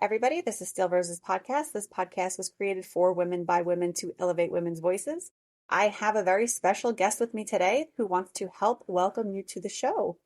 everybody. This is Steel Rose's podcast. This podcast was created for women by women to elevate women's voices. I have a very special guest with me today who wants to help welcome you to the show.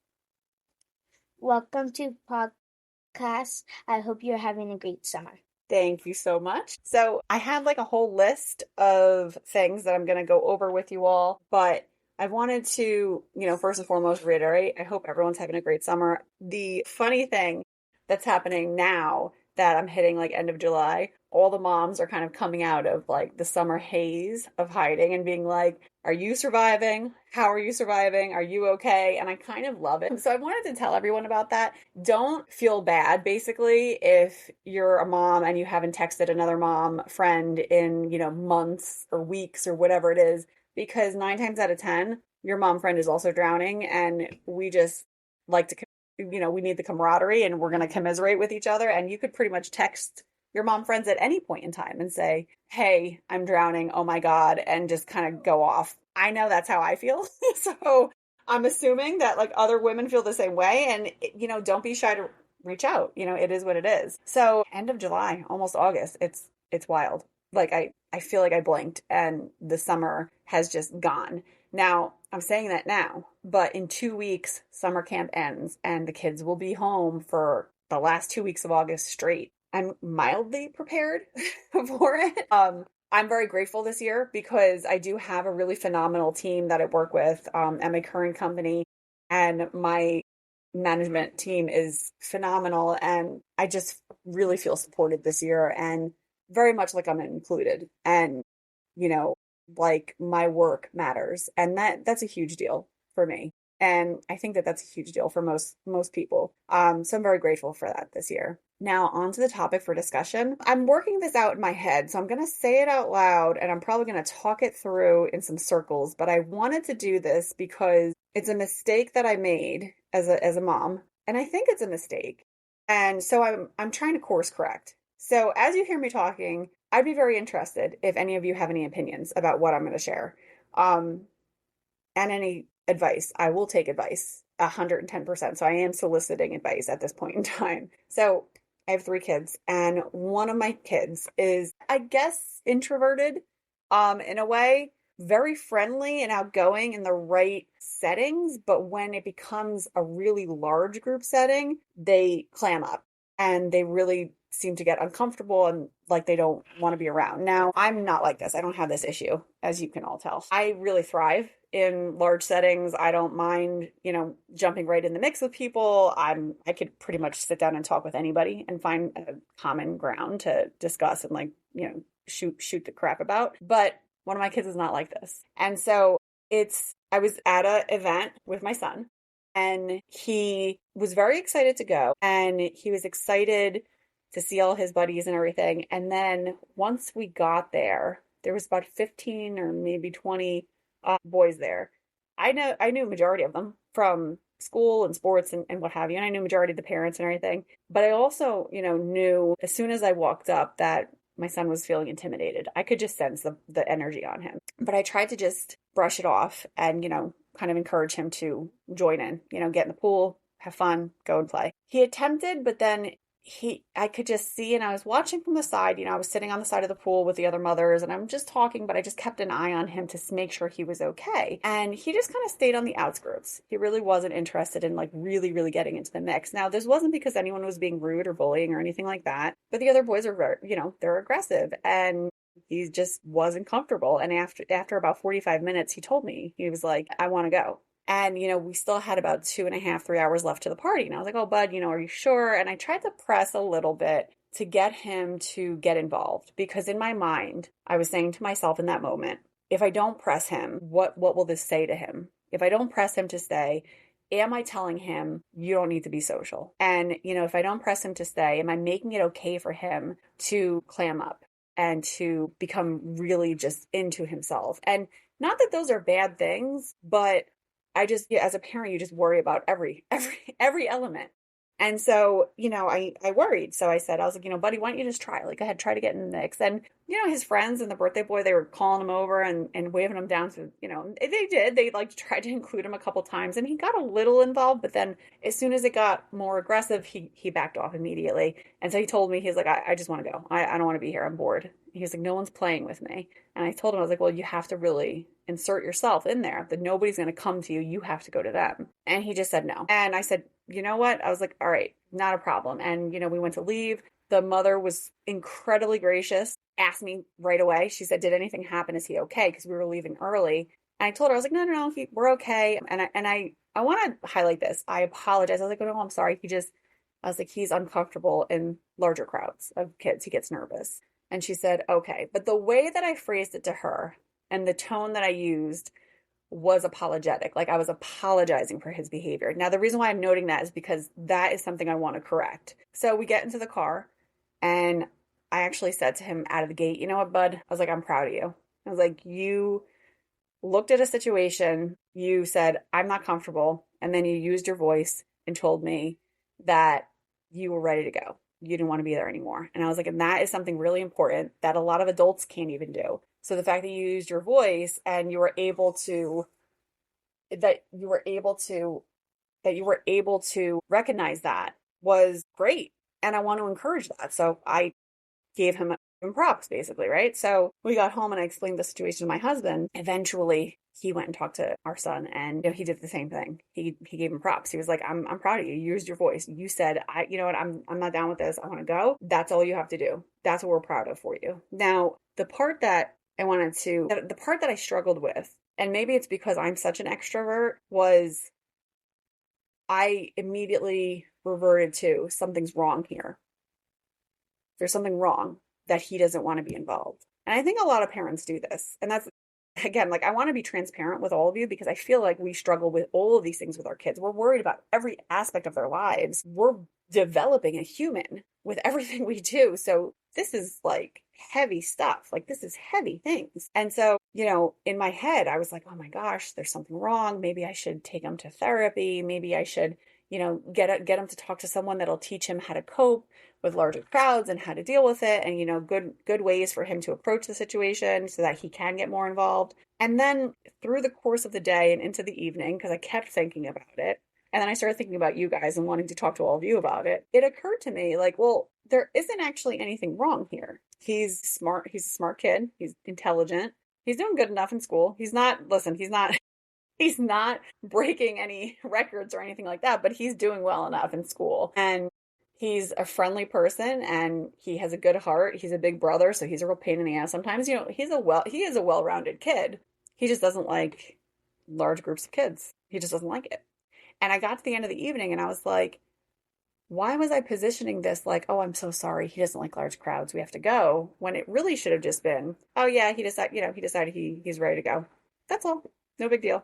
Welcome to podcast. I hope you're having a great summer. Thank you so much. So I have like a whole list of things that I'm going to go over with you all, but I wanted to, first and foremost reiterate, I hope everyone's having a great summer. The funny thing that's happening now that I'm hitting like end of July, all the moms are kind of coming out of like the summer haze of hiding and being like, are you surviving? How are you surviving? Are you okay? And I kind of love it. So I wanted to tell everyone about that. Don't feel bad, basically, if you're a mom and you haven't texted another mom friend in, months or weeks or whatever it is, because 9 times out of 10, your mom friend is also drowning, and we just like to, we need the camaraderie, and we're going to commiserate with each other. And you could pretty much text your mom friends at any point in time and say, hey, I'm drowning. Oh my God. And just kind of go off. I know that's how I feel. So I'm assuming that like other women feel the same way. And, don't be shy to reach out. It is what it is. So end of July, almost August. It's wild. Like I feel like I blinked and the summer has just gone. Now, I'm saying that now, but in 2 weeks, summer camp ends and the kids will be home for the last 2 weeks of August straight. I'm mildly prepared for it. I'm very grateful this year because I do have a really phenomenal team that I work with at my current company, and my management team is phenomenal, and I just really feel supported this year and very much like I'm included, and like my work matters, and that's a huge deal for me. And I think that that's a huge deal for most people. So I'm very grateful for that this year. Now, on to the topic for discussion. I'm working this out in my head, so I'm going to say it out loud, and I'm probably going to talk it through in some circles. But I wanted to do this because it's a mistake that I made as a mom, and I think it's a mistake. And so I'm trying to course correct. So as you hear me talking, I'd be very interested if any of you have any opinions about what I'm going to share, and any advice. I will take advice 110%. So I am soliciting advice at this point in time. So I have 3 kids, and one of my kids is, I guess, introverted, in a way, very friendly and outgoing in the right settings. But when it becomes a really large group setting, they clam up and they really seem to get uncomfortable and like they don't want to be around. Now, I'm not like this. I don't have this issue, as you can all tell. I really thrive in large settings. I don't mind, jumping right in the mix with people. I could pretty much sit down and talk with anybody and find a common ground to discuss and shoot the crap about. But one of my kids is not like this. And so I was at an event with my son, and he was very excited to go, and he was excited to see all his buddies and everything. And then once we got there, there was about 15 or maybe 20 boys there. I knew a majority of them from school and sports and what have you. And I knew a majority of the parents and everything. But I also, knew as soon as I walked up that my son was feeling intimidated. I could just sense the energy on him. But I tried to just brush it off and, kind of encourage him to join in, get in the pool, have fun, go and play. He attempted, but then I could just see, and I was watching from the side, I was sitting on the side of the pool with the other mothers, and I'm just talking, but I just kept an eye on him to make sure he was okay. And he just kind of stayed on the outskirts. He really wasn't interested in really, really getting into the mix. Now, this wasn't because anyone was being rude or bullying or anything like that, but the other boys are very, they're aggressive, and he just wasn't comfortable. And after about 45 minutes, he told me, he was like, I want to go. And, we still had about 2.5, 3 hours left to the party. And I was like, oh, bud, are you sure? And I tried to press a little bit to get him to get involved, because in my mind, I was saying to myself in that moment, if I don't press him, what will this say to him? If I don't press him to stay, am I telling him you don't need to be social? And, if I don't press him to stay, am I making it okay for him to clam up and to become really just into himself? And not that those are bad things, but I just, as a parent, you just worry about every element. And so, I worried. So I said, I was like, buddy, why don't you just try? Like, go ahead, try to get in the mix. And, his friends and the birthday boy, they were calling him over and waving him down to, they did. They like tried to include him a couple times and he got a little involved. But then as soon as it got more aggressive, he backed off immediately. And so he told me, he's like, I just want to go. I don't want to be here. I'm bored. He's like, no one's playing with me. And I told him, I was like, well, you have to really insert yourself in there. That nobody's going to come to you. You have to go to them. And he just said no. And I said, you know what? I was like, all right, not a problem. And, we went to leave. The mother was incredibly gracious, asked me right away. She said, did anything happen? Is he okay? Because we were leaving early. And I told her, I was like, no, we're okay. And I want to highlight this. I apologize. I was like, oh, no, I'm sorry. I was like, he's uncomfortable in larger crowds of kids. He gets nervous. And she said, okay. But the way that I phrased it to her and the tone that I used was apologetic. Like I was apologizing for his behavior. Now, the reason why I'm noting that is because that is something I want to correct. So we get into the car and I actually said to him out of the gate, you know what, bud? I was like, I'm proud of you. I was like, you looked at a situation, you said, I'm not comfortable. And then you used your voice and told me that you were ready to go. You didn't want to be there anymore. And I was like, and that is something really important that a lot of adults can't even do. So the fact that you used your voice and that you were able to recognize that was great. And I want to encourage that. So I gave him props basically, right? So we got home and I explained the situation to my husband. Eventually he went and talked to our son and he did the same thing. He gave him props. He was like, I'm proud of you. You used your voice. You said, you know what, I'm not down with this. I want to go. That's all you have to do. That's what we're proud of for you. Now, the part that I struggled with, and maybe it's because I'm such an extrovert, was I immediately reverted to something's wrong here. There's something wrong that he doesn't want to be involved. And I think a lot of parents do this. And that's, again, like I want to be transparent with all of you because I feel like we struggle with all of these things with our kids. We're worried about every aspect of their lives. We're developing a human with everything we do. So this is like heavy stuff. Like this is heavy things. And so, in my head, I was like, oh my gosh, there's something wrong. Maybe I should take him to therapy. Maybe I should, get him to talk to someone that'll teach him how to cope with larger crowds and how to deal with it and good ways for him to approach the situation so that he can get more involved. And then through the course of the day and into the evening, because I kept thinking about it, and then I started thinking about you guys and wanting to talk to all of you about it, it occurred to me like, well, there isn't actually anything wrong here. He's smart. He's a smart kid. He's intelligent. He's doing good enough in school. He's not he's not breaking any records or anything like that, but he's doing well enough in school. And he's a friendly person and he has a good heart. He's a big brother, so he's a real pain in the ass sometimes. He is a well-rounded kid. He just doesn't like large groups of kids. He just doesn't like it. And I got to the end of the evening and I was like, why was I positioning this like, oh, I'm so sorry. He doesn't like large crowds. We have to go. When it really should have just been, oh yeah, he decided he's ready to go. That's all. No big deal.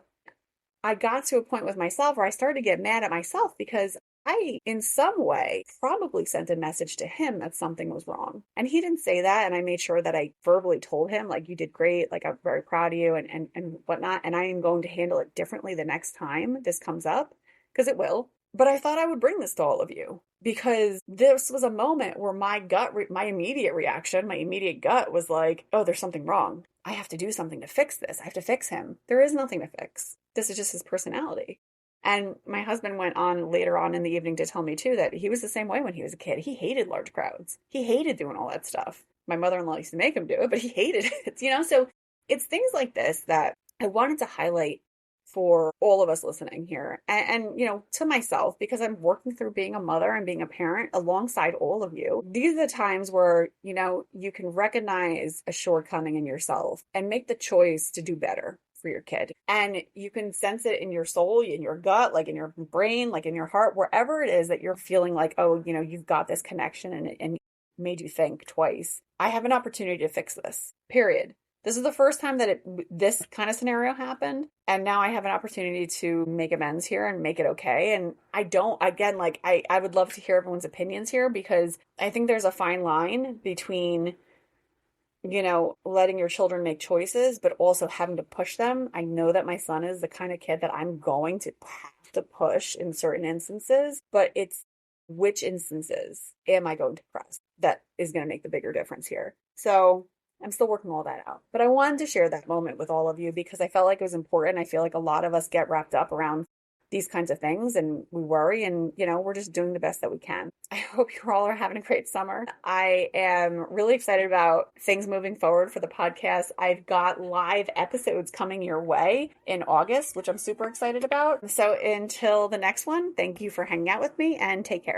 I got to a point with myself where I started to get mad at myself because I, in some way, probably sent a message to him that something was wrong. And he didn't say that. And I made sure that I verbally told him, like, you did great. Like, I'm very proud of you and whatnot. And I am going to handle it differently the next time this comes up because it will. But I thought I would bring this to all of you because this was a moment where my immediate gut was like, oh, there's something wrong. I have to do something to fix this. I have to fix him. There is nothing to fix. This is just his personality. And my husband went on later on in the evening to tell me too that he was the same way when he was a kid. He hated large crowds. He hated doing all that stuff. My mother-in-law used to make him do it, but he hated it, So it's things like this that I wanted to highlight for all of us listening here and to myself, because I'm working through being a mother and being a parent alongside all of you. These are the times where, you can recognize a shortcoming in yourself and make the choice to do better for your kid. And you can sense it in your soul, in your gut, like in your brain, like in your heart, wherever it is that you're feeling like, oh, you've got this connection and made you think twice. I have an opportunity to fix this, period. This is the first time that this kind of scenario happened. And now I have an opportunity to make amends here and make it okay. And I would love to hear everyone's opinions here because I think there's a fine line between, letting your children make choices, but also having to push them. I know that my son is the kind of kid that I'm going to have to push in certain instances, but it's which instances am I going to press that is going to make the bigger difference here. So I'm still working all that out. But I wanted to share that moment with all of you because I felt like it was important. I feel like a lot of us get wrapped up around these kinds of things and we worry and, we're just doing the best that we can. I hope you all are having a great summer. I am really excited about things moving forward for the podcast. I've got live episodes coming your way in August, which I'm super excited about. So until the next one, thank you for hanging out with me and take care.